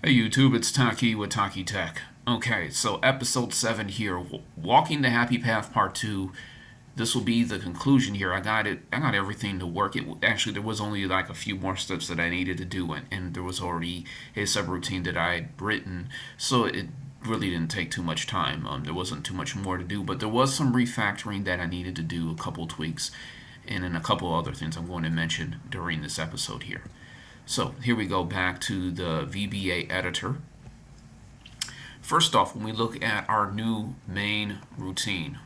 Hey YouTube, it's Taki with TaqiTech. Okay, so episode 7 here, Walking the Happy Path Part 2. This will be the conclusion here. I got everything to work. Actually, there was only like a few more steps that I needed to do, and there was already a subroutine that I had written, so it really didn't take too much time. There wasn't too much more to do, but there was some refactoring that I needed to do, a couple tweaks, and then a couple other things I'm going to mention during this episode here. So here we go back to the VBA editor. First off, when we look at our new main routine,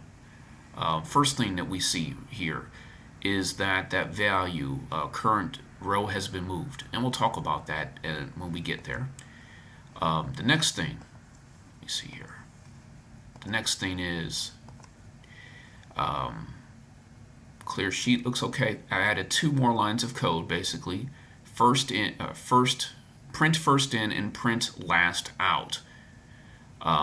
first thing that we see here is that value current row has been moved, and we'll talk about that when we get there. The next thing, let me see here. The next thing is clear sheet looks okay. I added 2 more lines of code basically. Print first in and print last out.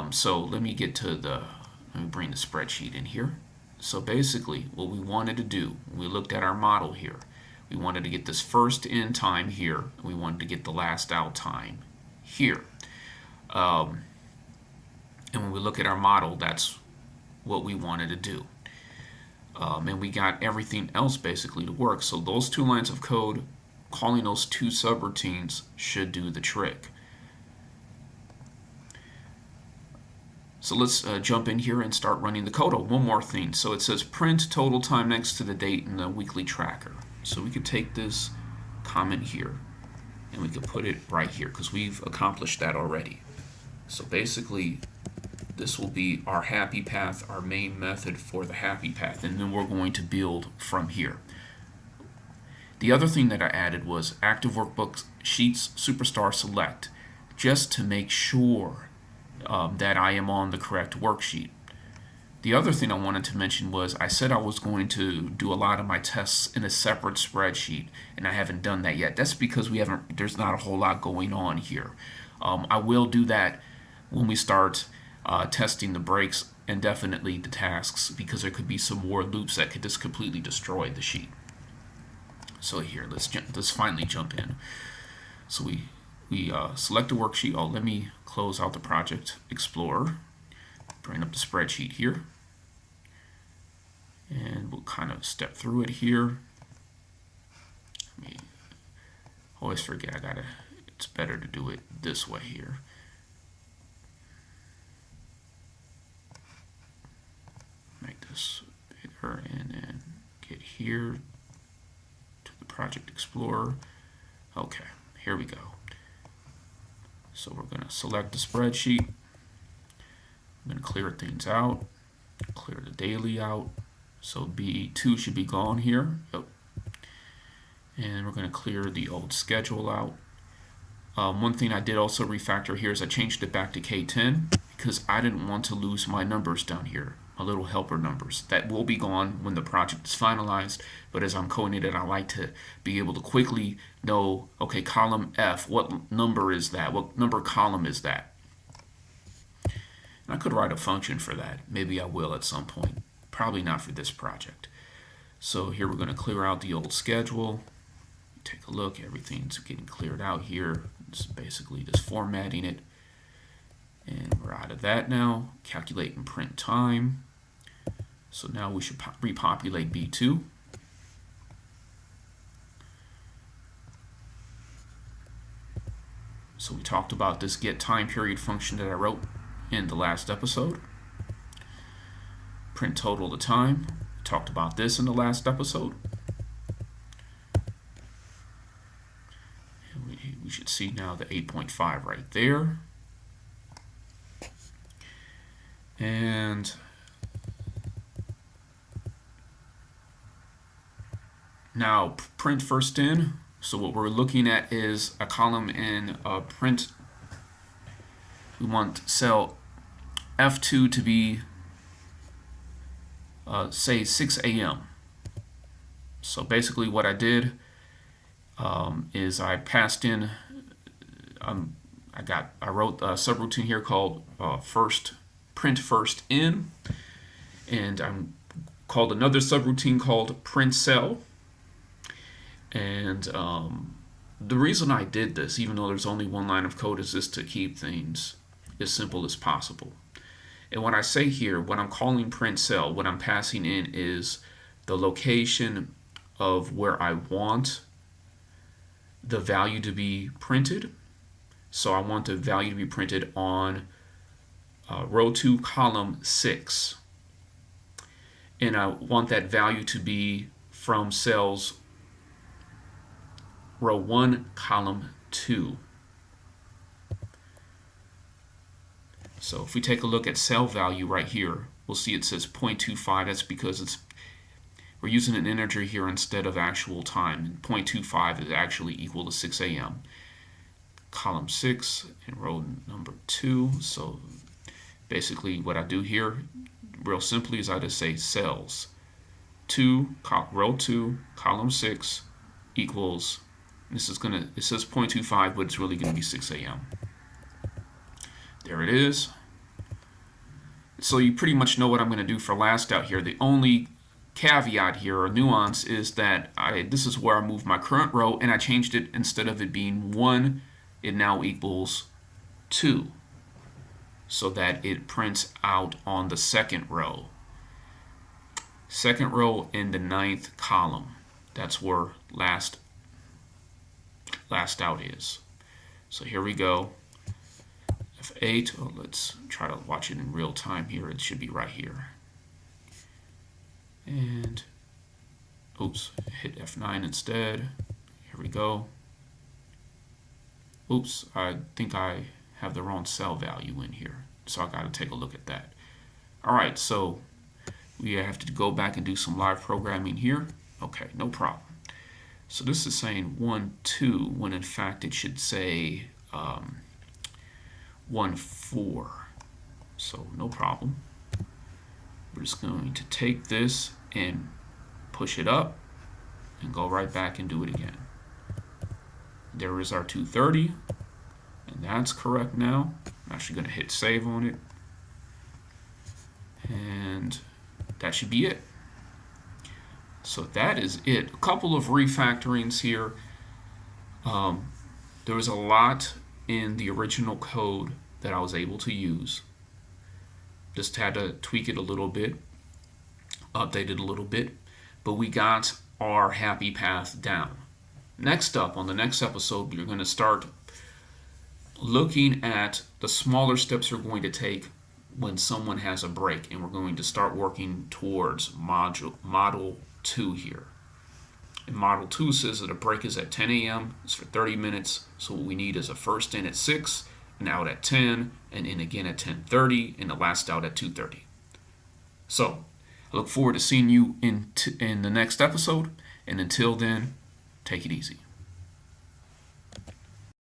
So let me bring the spreadsheet in here. So basically what we wanted to do, we looked at our model here. We wanted to get this first in time here. We wanted to get the last out time here. And when we look at our model, that's what we wanted to do. And we got everything else basically to work. So those 2 lines of code, calling those 2 subroutines should do the trick. So let's jump in here and start running the code. Oh, one more thing. So it says print total time next to the date in the weekly tracker. So we could take this comment here and we could put it right here because we've accomplished that already. So basically this will be our happy path, our main method for the happy path, and then we're going to build from here. The other thing that I added was active workbooks, sheets, superstar select, just to make sure that I am on the correct worksheet. The other thing I wanted to mention was I said I was going to do a lot of my tests in a separate spreadsheet, and I haven't done that yet. That's because there's not a whole lot going on here. I will do that when we start testing the breaks and definitely the tasks, because there could be some more loops that could just completely destroy the sheet. So here, let's finally jump in. So we select the worksheet. Oh, let me close out the Project Explorer, bring up the spreadsheet here, and we'll kind of step through it here. I always forget it's better to do it this way here. Make this bigger and then get here. Project Explorer. Okay, here we go. So we're going to select the spreadsheet. I'm going to clear things out, clear the daily out. So B2 should be gone here. Yep. And we're going to clear the old schedule out. One thing I did also refactor here is I changed it back to K10 because I didn't want to lose my numbers down here. My little helper numbers that will be gone when the project is finalized, but as I'm coding it, I like to be able to quickly know, okay, column F, what number is that? What number column is that? And I could write a function for that. Maybe I will at some point. Probably not for this project. So here we're going to clear out the old schedule. Take a look, everything's getting cleared out here. It's basically just formatting it. And we're out of that now. Calculate and print time. So now we should repopulate B2. So we talked about this get time period function that I wrote in the last episode. Print total the time. We talked about this in the last episode. And we should see now the 8.5 right there. And now print first in. So what we're looking at is a column in print. We want cell F2 to be say 6 a.m. So basically what I did is I passed in I wrote a subroutine here called print first in, and I'm called another subroutine called print cell, and the reason I did this, even though there's only one line of code, is just to keep things as simple as possible. And when I say here, what I'm calling print cell, what I'm passing in is the location of where I want the value to be printed. So I want the value to be printed on row 2, column 6. And I want that value to be from cells row 1, column 2. So if we take a look at cell value right here, we'll see it says 0.25. That's because we're using an integer here instead of actual time. And 0.25 is actually equal to 6 a.m. Column 6 and row number 2. So basically what I do here real simply is I just say cells row 2, column 6 equals, it says 0.25, but it's really going to be 6 a.m. There it is. So you pretty much know what I'm going to do for last out here. The only caveat here or nuance is that this is where I moved my current row, and I changed it. Instead of it being 1, it now equals 2, so that it prints out on the second row. Second row in the 9th column. That's where last out is. So here we go. F8. Oh, let's try to watch it in real time here. It should be right here. And oops, hit F9 instead. Here we go. Oops, I think I have the wrong cell value in here, so I got to take a look at that. All right, so we have to go back and do some live programming here. Okay, no problem. So this is saying 1, 2, when in fact it should say 1, 4. So no problem. We're just going to take this and push it up and go right back and do it again. There is our 230, and that's correct now. I'm actually going to hit save on it, and that should be it. So that is it. A couple of refactorings here. There was a lot in the original code that I was able to use. Just had to tweak it a little bit, update it a little bit, but we got our happy path down. Next up, on the next episode, we're going to start looking at the smaller steps we're going to take when someone has a break, and we're going to start working towards model 2 here. And model 2 says that a break is at 10 a.m. It's for 30 minutes. So what we need is a first in at 6, and out at 10, and in again at 10:30, and the last out at 2:30. So I look forward to seeing you in the next episode, and until then, take it easy.